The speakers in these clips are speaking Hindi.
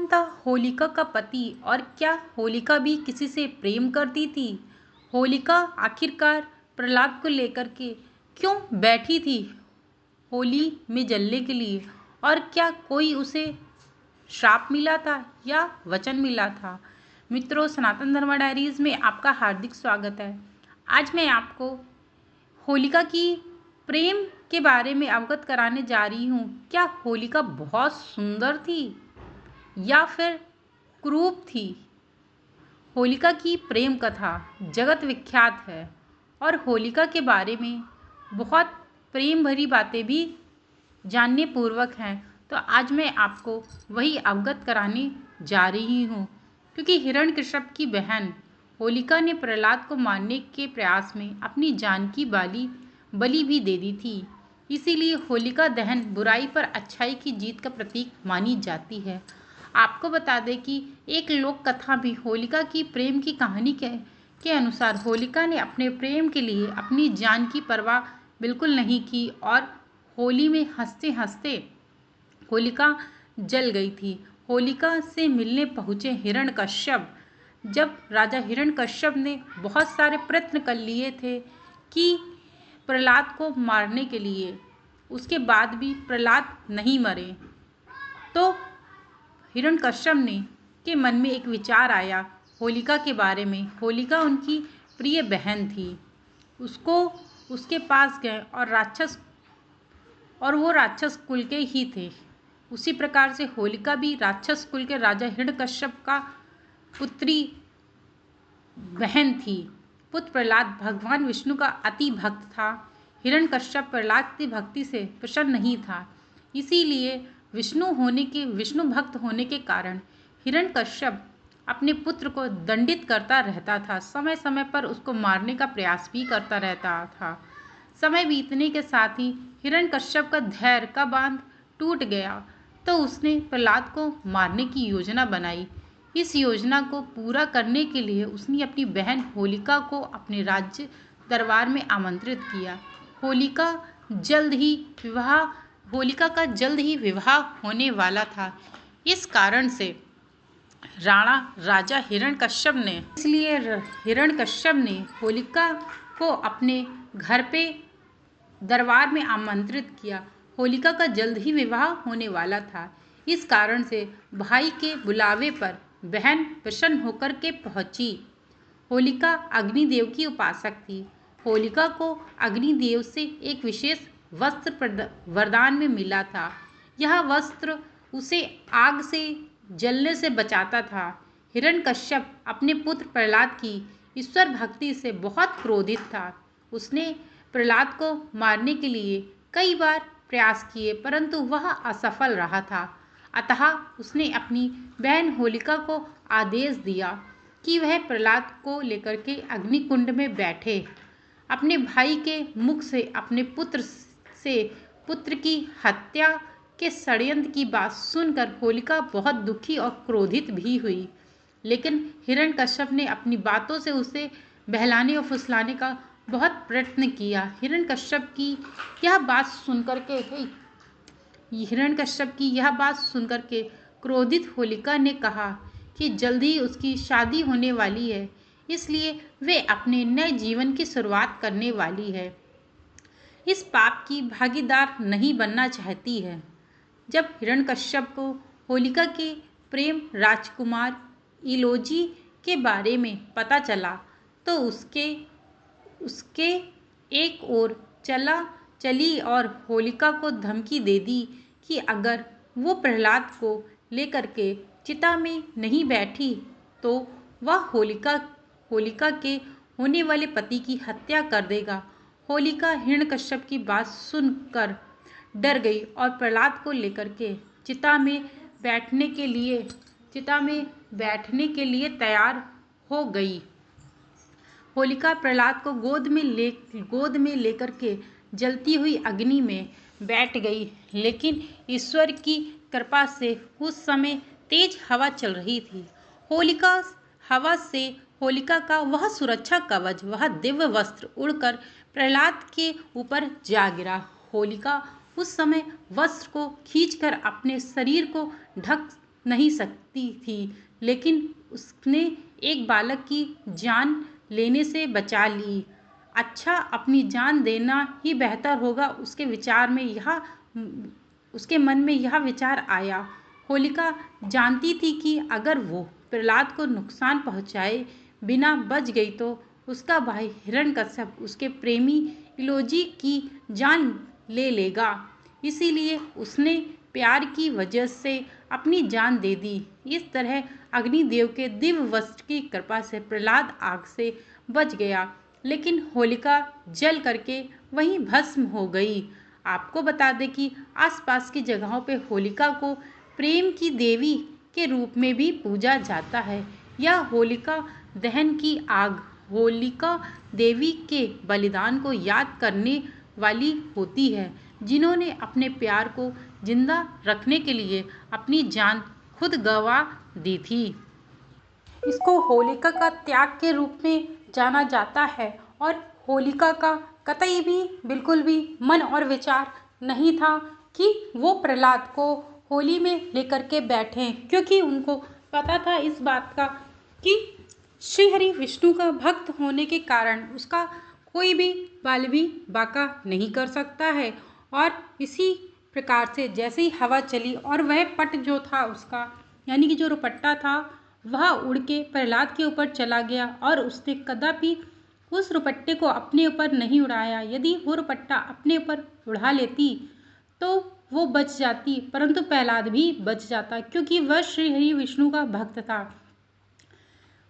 कौन था होलिका का पति और क्या होलिका भी किसी से प्रेम करती थी? होलिका आखिरकार प्रहलाद को लेकर के क्यों बैठी थी होली में जलने के लिए? और क्या कोई उसे श्राप मिला था या वचन मिला था? मित्रों, सनातन धर्म डायरीज में आपका हार्दिक स्वागत है। आज मैं आपको होलिका की प्रेम के बारे में अवगत कराने जा रही हूँ। क्या होलिका बहुत सुंदर थी या फिर क्रूप थी? होलिका की प्रेम कथा जगत विख्यात है और होलिका के बारे में बहुत प्रेम भरी बातें भी जानने पूर्वक हैं। तो आज मैं आपको वही अवगत कराने जा रही हूँ, क्योंकि हिरण्यकश्यप की बहन होलिका ने प्रहलाद को मारने के प्रयास में अपनी जान की बलि भी दे दी थी। इसीलिए होलिका दहन बुराई पर अच्छाई की जीत का प्रतीक मानी जाती है। आपको बता दें कि एक लोक कथा भी होलिका की प्रेम की कहानी के अनुसार होलिका ने अपने प्रेम के लिए अपनी जान की परवाह बिल्कुल नहीं की और होली में हंसते हंसते होलिका जल गई थी। होलिका से मिलने पहुँचे हिरण्यकश्यप, जब राजा हिरण्यकश्यप ने बहुत सारे प्रयत्न कर लिए थे कि प्रहलाद को मारने के लिए, उसके बाद भी प्रहलाद नहीं मरे, तो हिरण्यकश्यप ने के मन में एक विचार आया होलिका के बारे में। होलिका उनकी प्रिय बहन थी। उसको उसके पास गए और वो राक्षस कुल के ही थे। उसी प्रकार से होलिका भी राक्षस कुल के राजा हिरण्यकश्यप का पुत्री बहन थी। पुत्र प्रहलाद भगवान विष्णु का अति भक्त था। हिरण्यकश्यप प्रहलाद की भक्ति से प्रसन्न नहीं था। इसीलिए विष्णु भक्त होने के कारण हिरण्यकश्यप अपने पुत्र को दंडित करता रहता था। समय समय पर उसको मारने का प्रयास भी करता रहता था। समय बीतने के साथ ही हिरण्यकश्यप का धैर्य का बांध टूट गया, तो उसने प्रहलाद को मारने की योजना बनाई। इस योजना को पूरा करने के लिए उसने अपनी बहन होलिका को अपने राज्य दरबार में आमंत्रित किया। होलिका का जल्द ही विवाह होने वाला था। इस कारण से राजा हिरण्यकश्यप ने होलिका को अपने घर पे दरबार में आमंत्रित किया। होलिका का जल्द ही विवाह होने वाला था। इस कारण से भाई के बुलावे पर बहन प्रसन्न होकर के पहुंची। होलिका अग्निदेव की उपासक थी। होलिका को अग्निदेव से एक विशेष वस्त्र वरदान में मिला था। यह वस्त्र उसे आग से जलने से बचाता था। हिरण्यकश्यप अपने पुत्र प्रहलाद की ईश्वर भक्ति से बहुत क्रोधित था। उसने प्रहलाद को मारने के लिए कई बार प्रयास किए, परंतु वह असफल रहा था। अतः उसने अपनी बहन होलिका को आदेश दिया कि वह प्रहलाद को लेकर के अग्निकुंड में बैठे। अपने भाई के मुख से अपने पुत्र की हत्या के षड्यंत्र की बात सुनकर होलिका बहुत दुखी और क्रोधित भी हुई। लेकिन हिरण्यकश्यप ने अपनी बातों से उसे बहलाने और फुसलाने का बहुत प्रयत्न किया। हिरण्यकश्यप की यह बात सुनकर के क्रोधित होलिका ने कहा कि जल्द ही उसकी शादी होने वाली है, इसलिए वे अपने नए जीवन की शुरुआत करने वाली है। इस पाप की भागीदार नहीं बनना चाहती है। जब हिरण्यकश्यप को होलिका के प्रेम राजकुमार इलोजी के बारे में पता चला, तो उसके एक ओर चली और होलिका को धमकी दे दी कि अगर वो प्रहलाद को लेकर के चिता में नहीं बैठी तो वह होलिका के होने वाले पति की हत्या कर देगा। होलिका हिरण्यकश्यप की बात सुनकर डर गई और प्रहलाद को लेकर के चिता में बैठने के लिए तैयार हो गई। होलिका प्रहलाद को गोद में लेकर के जलती हुई अग्नि में बैठ गई, लेकिन ईश्वर की कृपा से उस समय तेज हवा चल रही थी। हवा से होलिका का वह सुरक्षा कवच, वह दिव्य वस्त्र उड़कर प्रहलाद के ऊपर जा गिरा। होलिका उस समय वस्त्र को खींचकर अपने शरीर को नहीं सकती थी, लेकिन उसने एक बालक की जान लेने से बचा ली। अच्छा, अपनी जान देना ही बेहतर होगा, उसके मन में यह विचार आया। होलिका जानती थी कि अगर वो प्रहलाद को नुकसान पहुंचाए बिना बच गई तो उसका भाई हिरण्यकश्यप उसके प्रेमी इलोजी की जान ले लेगा। इसीलिए उसने प्यार की वजह से अपनी जान दे दी। इस तरह अग्निदेव के दिव्य वस्त्र की कृपा से प्रहलाद आग से बच गया, लेकिन होलिका जल करके वहीं भस्म हो गई। आपको बता दें कि आसपास की जगहों पे होलिका को प्रेम की देवी के रूप में भी पूजा जाता है। यह होलिका दहन की आग होलिका देवी के बलिदान को याद करने वाली होती है, जिन्होंने अपने प्यार को जिंदा रखने के लिए अपनी जान खुद गंवा दी थी। इसको होलिका का त्याग के रूप में जाना जाता है और होलिका का कतई भी बिल्कुल भी मन और विचार नहीं था कि वो प्रहलाद को होली में लेकर के बैठें, क्योंकि उनको पता था इस बात का कि श्री हरि विष्णु का भक्त होने के कारण उसका कोई भी बाल भी बांका नहीं कर सकता है। और इसी प्रकार से जैसे ही हवा चली और वह पट जो था उसका, यानी कि जो रुपट्टा था, वह उड़ के प्रहलाद के ऊपर चला गया और उसने कदापि उस रुपट्टे को अपने ऊपर नहीं उड़ाया। यदि वो रुपट्टा अपने ऊपर उड़ा लेती तो वो बच जाती, परंतु प्रहलाद भी बच जाता, क्योंकि वह श्री हरि विष्णु का भक्त था।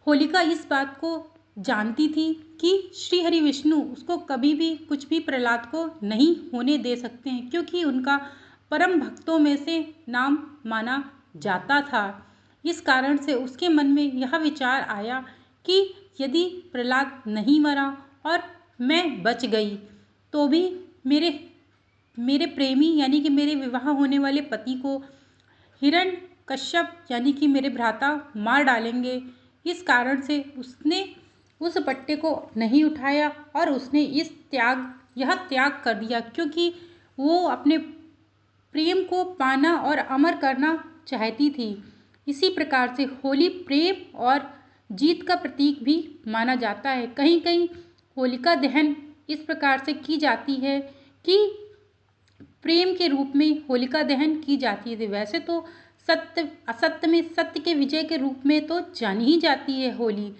होलिका इस बात को जानती थी कि श्री हरि विष्णु उसको कभी भी कुछ भी प्रहलाद को नहीं होने दे सकते हैं, क्योंकि उनका परम भक्तों में से नाम माना जाता था। इस कारण से उसके मन में यह विचार आया कि यदि प्रहलाद नहीं मरा और मैं बच गई तो भी मेरे मेरे प्रेमी यानी कि मेरे विवाह होने वाले पति को हिरण्यकश्यप यानी कि मेरे भ्राता मार डालेंगे। इस कारण से उसने उस पट्टे को नहीं उठाया और उसने यह त्याग कर दिया, क्योंकि वो अपने प्रेम को पाना और अमर करना चाहती थी। इसी प्रकार से होली प्रेम और जीत का प्रतीक भी माना जाता है। कहीं कहीं होलिका दहन इस प्रकार से की जाती है कि प्रेम के रूप में होलिका दहन की जाती है। वैसे तो सत्य असत्य में सत्य के विजय के रूप में तो जानी ही जाती है होली,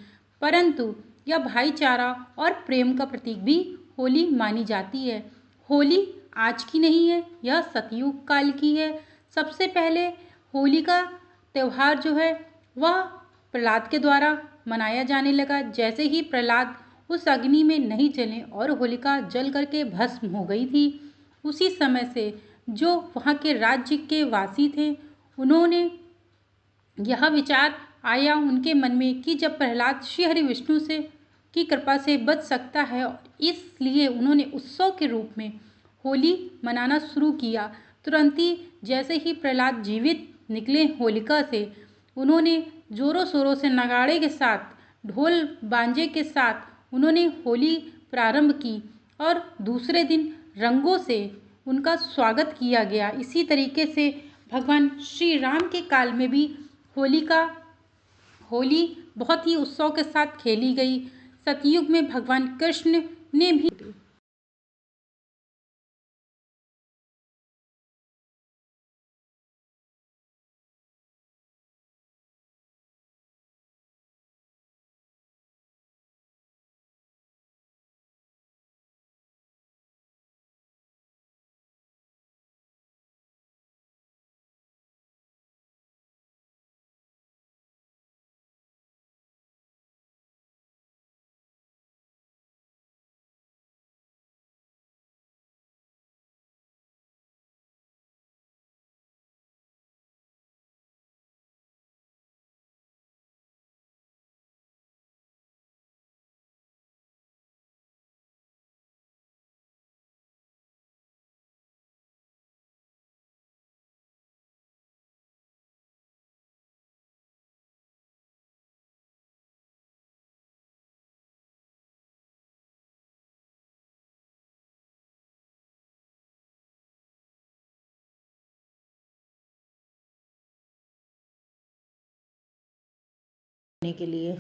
परंतु यह भाईचारा और प्रेम का प्रतीक भी होली मानी जाती है। होली आज की नहीं है, यह सतयुग काल की है। सबसे पहले होली का त्यौहार जो है वह प्रहलाद के द्वारा मनाया जाने लगा। जैसे ही प्रहलाद उस अग्नि में नहीं जले और होलिका जल करके भस्म हो गई थी, उसी समय से जो वहाँ के राज्य के वासी थे, उन्होंने यह विचार आया उनके मन में कि जब प्रहलाद श्री हरि विष्णु से की कृपा से बच सकता है, इसलिए उन्होंने उत्सव के रूप में होली मनाना शुरू किया। तुरंत ही जैसे ही प्रहलाद जीवित निकले होलिका से, उन्होंने जोरों शोरों से नगाड़े के साथ, ढोल बांजे के साथ उन्होंने होली प्रारंभ की और दूसरे दिन रंगों से उनका स्वागत किया गया। इसी तरीके से भगवान श्री राम के काल में भी होली बहुत ही उत्सव के साथ खेली गई। सतयुग में भगवान कृष्ण ने भी के लिए।